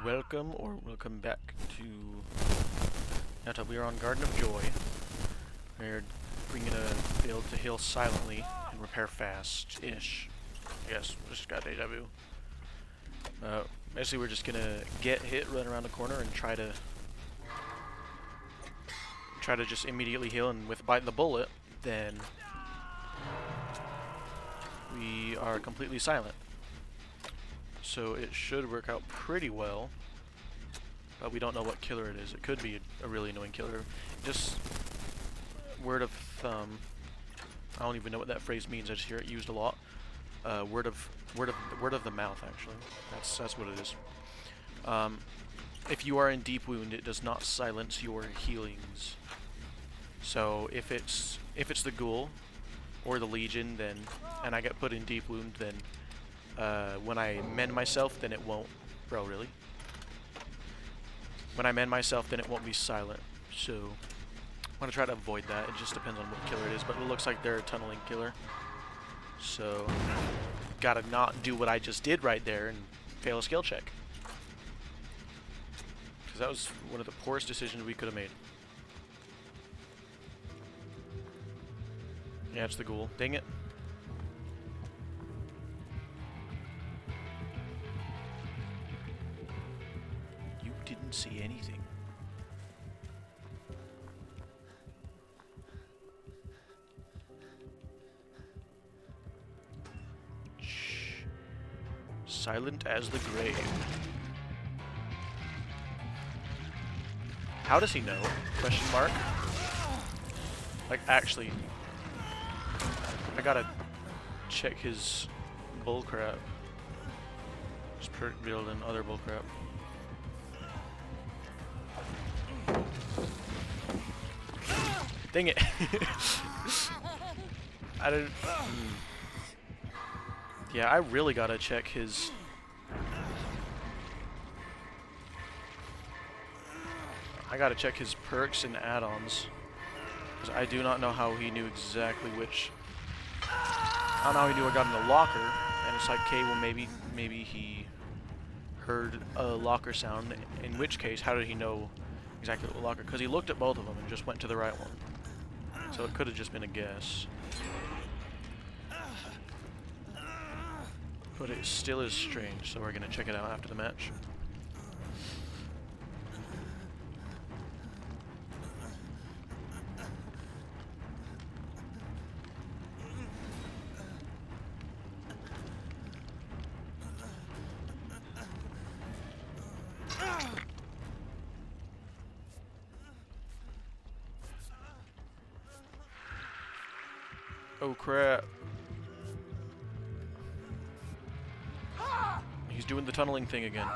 welcome or welcome back to Nata. We are on Garden of Joy. We're bringing a build to heal silently and repair fast-ish. I guess we just got deja vu. Basically, we're just gonna get hit, run around the corner, and try to just immediately heal. And with biting the bullet, then we are completely silent. So it should work out pretty well, but we don't know what killer it is. It could be a really annoying killer. Just word of thumb. I don't even know what that phrase means. I just hear it used a lot. Word of the mouth. Actually, that's what it is. If you are in deep wound, it does not silence your healings. So if it's the ghoul or the legion, then and I get put in deep wound, then when I mend myself, then it won't. Bro, really? When I mend myself, then it won't be silent. So I'm gonna try to avoid that. It just depends on what killer it is, but it looks like they're a tunneling killer. So gotta not do what I just did right there and fail a skill check. Because that was one of the poorest decisions we could have made. Yeah, it's the ghoul. Dang it. You didn't see anything. Shh. Silent as the grave. How does he know? Question mark. Like, actually, I gotta check his bullcrap. His perk build and other bullcrap. Dang it! I didn't. Yeah, I really gotta check his. I gotta check his perks and add-ons. Because I do not know how he knew exactly which. I don't know how he knew I got in the locker. And it's like, okay, well maybe he heard a locker sound. In which case, how did he know exactly what locker? Because he looked at both of them and just went to the right one. So it could have just been a guess. But it still is strange, so we're gonna check it out after the match. Oh crap. He's doing the tunneling thing again.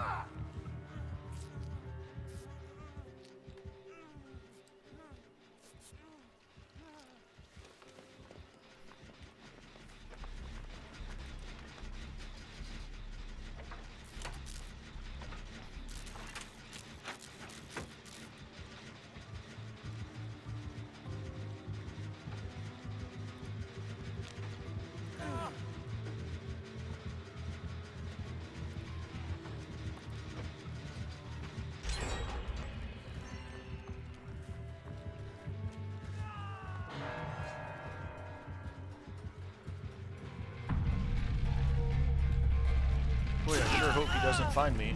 Boy, I sure hope he doesn't find me.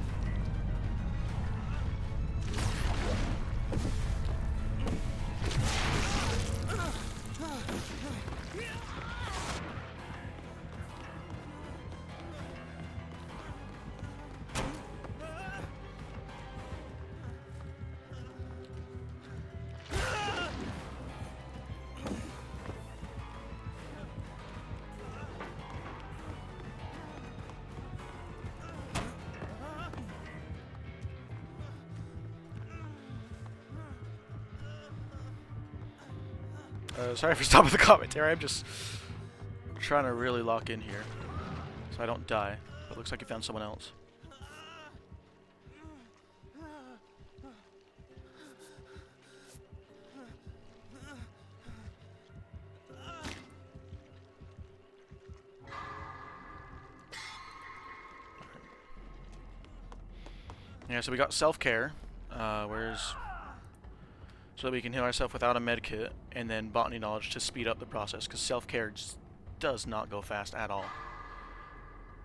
Sorry for stopping the commentary, I'm just trying to really lock in here so I don't die. But it looks like he found someone else. Yeah, so we got self-care, where's so that we can heal ourselves without a med kit, and then botany knowledge to speed up the process, because self-care just does not go fast at all.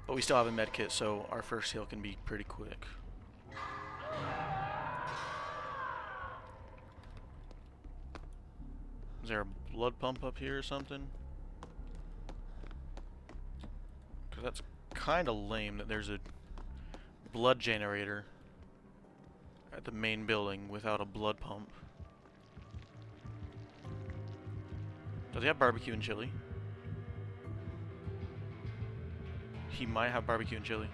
But we still have a med kit, so our first heal can be pretty quick. Is there a blood pump up here or something? Because that's kind of lame that there's a blood generator at the main building without a blood pump. Does he have barbecue and chili? He might have barbecue and chili.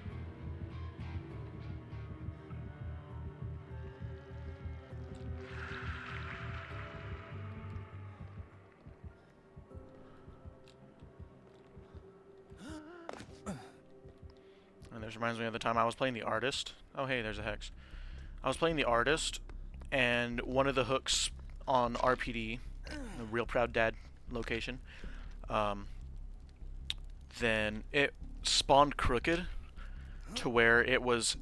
And this reminds me of the time I was playing the artist. Oh hey, there's a hex. I was playing the artist, and one of the hooks on RPD, the Real Proud Dad location, then it spawned crooked to where it was,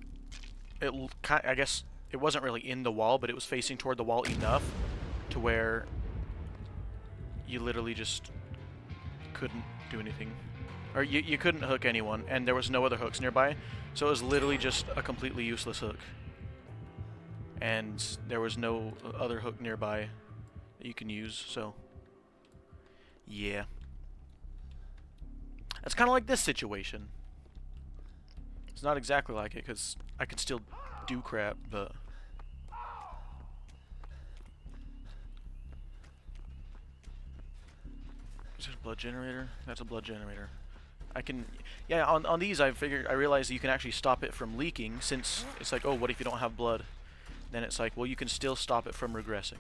I guess it wasn't really in the wall, but it was facing toward the wall enough to where you literally just couldn't do anything. Or you couldn't hook anyone, and there was no other hooks nearby, so it was literally just a completely useless hook. And there was no other hook nearby that you can use, so yeah. It's kind of like this situation. It's not exactly like it, because I can still do crap, but... Is it a blood generator? That's a blood generator. I can... Yeah, on these I realized that you can actually stop it from leaking, since it's like, oh, what if you don't have blood? Then it's like, well, you can still stop it from regressing.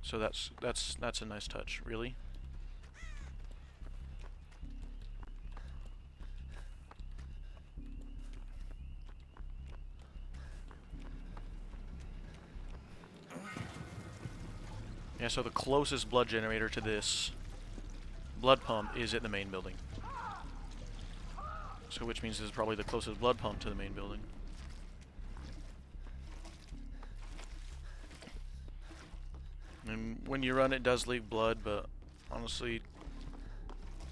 So that's a nice touch, really. Yeah, so the closest blood generator to this blood pump is at the main building. So which means this is probably the closest blood pump to the main building. And when you run, it does leak blood, but honestly,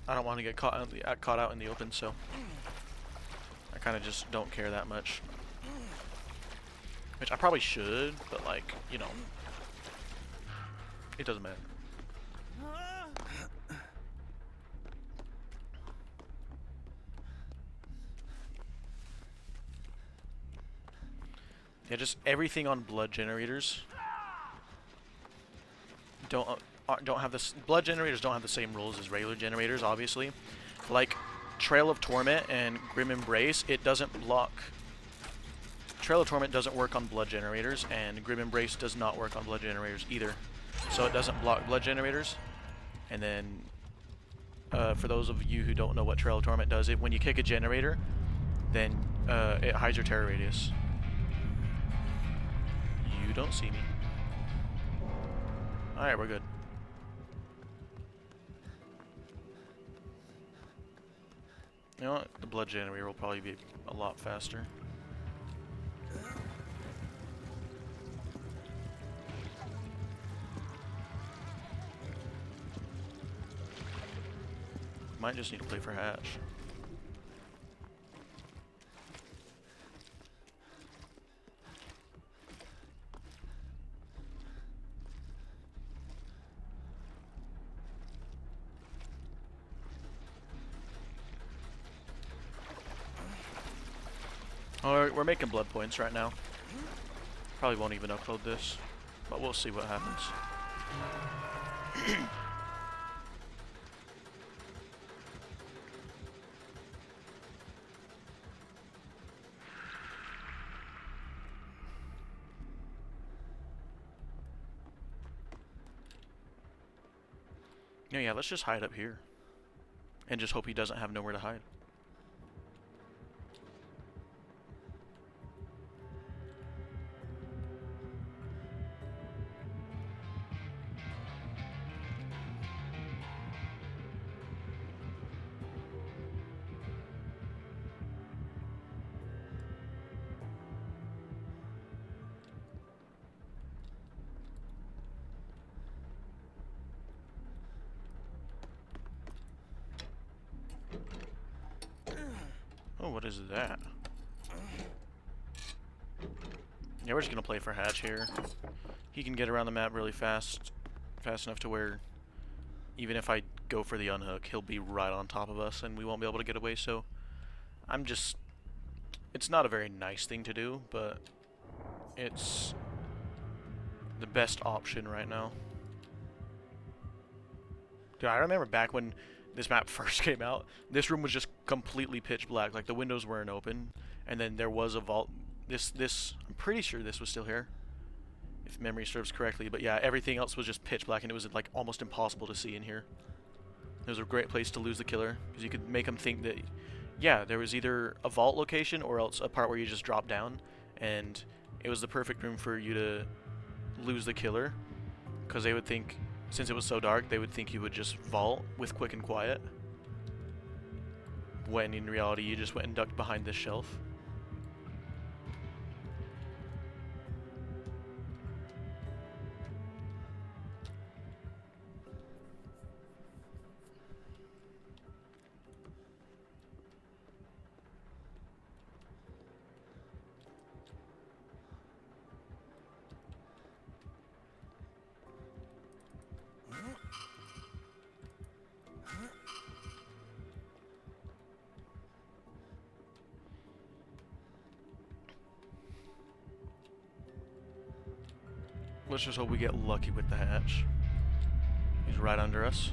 I don't want to get caught out in the open, so I kind of just don't care that much. Which I probably should, but like, you know, it doesn't matter. Yeah, just everything on blood generators don't have this. Blood generators don't have the same rules as regular generators, obviously. Like Trail of Torment and Grim Embrace, it doesn't block. Trail of Torment doesn't work on blood generators, and Grim Embrace does not work on blood generators either. So it doesn't block blood generators. And then, for those of you who don't know what Trail of Torment does, when you kick a generator, then it hides your terror radius. You don't see me. Alright, we're good. You know what? The blood generator will probably be a lot faster. Might just need to play for hatch. Alright, we're making blood points right now. Probably won't even upload this, but we'll see what happens. Yeah, let's just hide up here. And just hope he doesn't have nowhere to hide. Oh, what is that? Yeah, we're just gonna play for Hatch here. He can get around the map really fast enough to where even if I go for the unhook, he'll be right on top of us and we won't be able to get away, so it's not a very nice thing to do, but it's the best option right now. Dude, I remember back when this map first came out, this room was just completely pitch black, like the windows weren't open, and then there was a vault. I'm pretty sure this was still here, if memory serves correctly, but yeah, everything else was just pitch black and it was like almost impossible to see in here. It was a great place to lose the killer, because you could make them think that, yeah, there was either a vault location or else a part where you just drop down, and it was the perfect room for you to lose the killer, because they would think, since it was so dark, they would think you would just vault with quick and quiet, when in reality you just went and ducked behind this shelf. Let's just hope we get lucky with the hatch. He's right under us.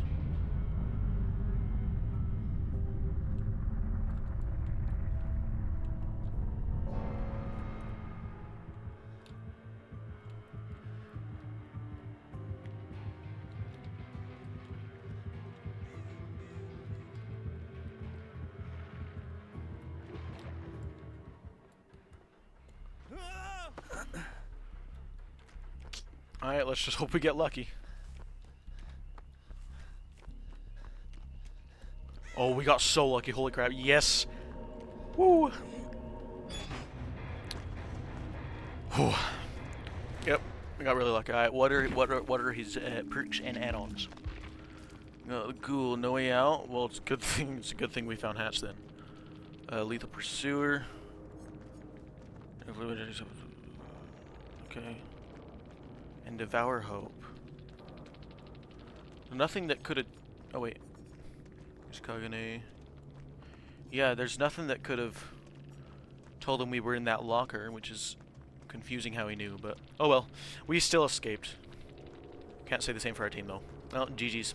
Alright, let's just hope we get lucky. Oh, we got so lucky, holy crap, yes! Woo! Whew. Yep, we got really lucky. Alright, what are his perks and add-ons? Ghoul, no way out. Well, it's a good thing we found Hatch then. Lethal Pursuer. Okay. And Devour Hope. Nothing that could have... Oh, wait. There's Kagane. Yeah, there's nothing that could have told him we were in that locker, which is confusing how he knew, but... Oh well. We still escaped. Can't say the same for our team, though. Well, GG's.